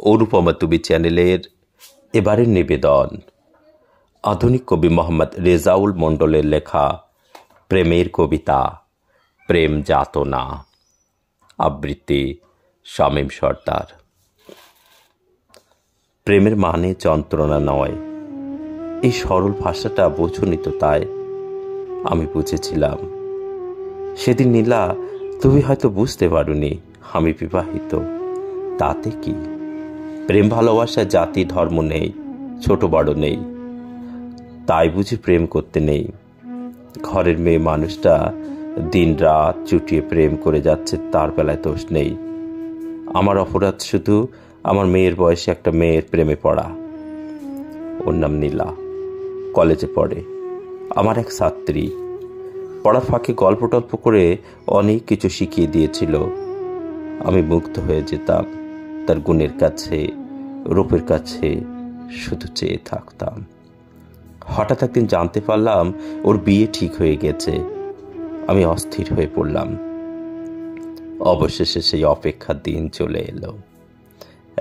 অনুপমা তুমি চ্যানেলের এবারের নিবেদন আধুনিক কবি মোহাম্মদ রেজাউল মণ্ডলের লেখা প্রেমের কবিতা প্রেম যাতনা, আবৃত্তি শামীম সর্দার। প্রেমের মানে যন্ত্রণা নয়, এই সরল ভাষাটা বোঝনি তো, তাই আমি বুঝেছিলাম। সেদিন নীলা, তুমি হয়তো বুঝতে পারোনি আমি বিবাহিত, তাতে কি? প্রেম ভালোবাসা জাতি ধর্ম নেই, ছোট বড় নেই, তাই বুঝি প্রেম করতে নেই? ঘরের মেয়ে মানুষটা দিন রাত চুটিয়ে প্রেম করে যাচ্ছে, তার বেলায় দোষ নেই। আমার অপরাধ শুধু আমার মেয়ের বয়সে একটা মেয়ের প্রেমে পড়া। ওর নাম নীলা, কলেজে পড়ে, আমার এক ছাত্রী। পড়ার ফাঁকে গল্প টল্প করে অনেক কিছু শিখিয়ে দিয়েছিল। আমি মুগ্ধ হয়ে যেতাম, তার গুণের কাছে, রূপের কাছে শুধু চেয়ে থাকতাম। হঠাৎ একদিন জানতে পারলাম ওর বিয়ে ঠিক হয়ে গেছে। আমি অস্থির হয়ে পড়লাম। অবশেষে সেই অপেক্ষার দিন চলে এলো।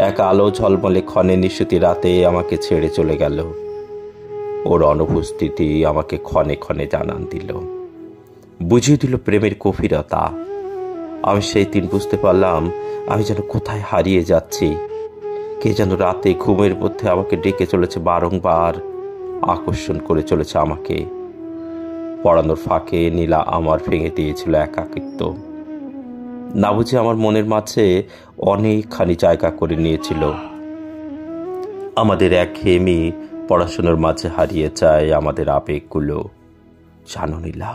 এক আলো ঝলমলে ক্ষণে নিশুতি রাতে আমাকে ছেড়ে চলে গেল। ওর অনুপস্থিতি আমাকে ক্ষণে ক্ষণে জানান দিল, বুঝিয়ে দিল প্রেমের গভীরতা। আমি সেই দিন বুঝতে পারলাম আমি যেন কোথায় হারিয়ে যাচ্ছি। কে যেন রাতে ঘুমের মধ্যে আমাকে ডেকে চলেছে, বারংবার আকর্ষণ করে চলেছে আমাকে। পড়ানোর ফাঁকে নীলা আমার ভেঙে দিয়েছিল একাকিত্ব। না বুঝে আমার মনের মাঝে অনেকখানি জায়গা করে নিয়েছিল। আমাদের একঘেয়েমি পড়াশোনার মাঝে হারিয়ে যায় আমাদের আবেগগুলো। জানো নীলা,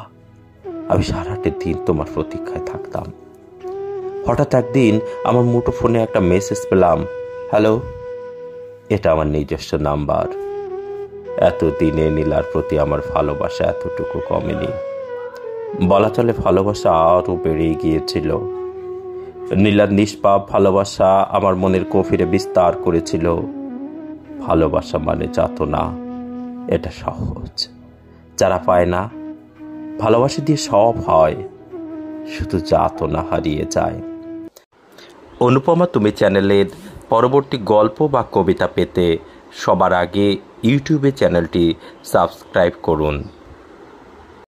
আমি সারাটা দিন তোমার প্রতীক্ষায় থাকতাম। হঠাৎ একদিন আমার মুঠো ফোনে একটা মেসেজ পেলাম, হ্যালো। এটা আমার নিজস্ব নাম্বার। এতদিনে নীলার প্রতি আমার ভালোবাসা এতটুকু কমেনি, বলা চলে ভালোবাসা আরও বেড়ে গিয়েছিল। নীলার নিষ্পাপ ভালোবাসা আমার মনের গভীরে বিস্তার করেছিল। ভালোবাসা মানে যাতনা, এটা সহজ। যারা পায় না, ভালোবাসা দিয়ে সব হয়, শুধু যাতনা হারিয়ে যায়। অনুপমা তুমি চ্যানেলের পরবর্তী গল্প বা কবিতা পেতে সবার আগে ইউটিউবে চ্যানেলটি সাবস্ক্রাইব করুন।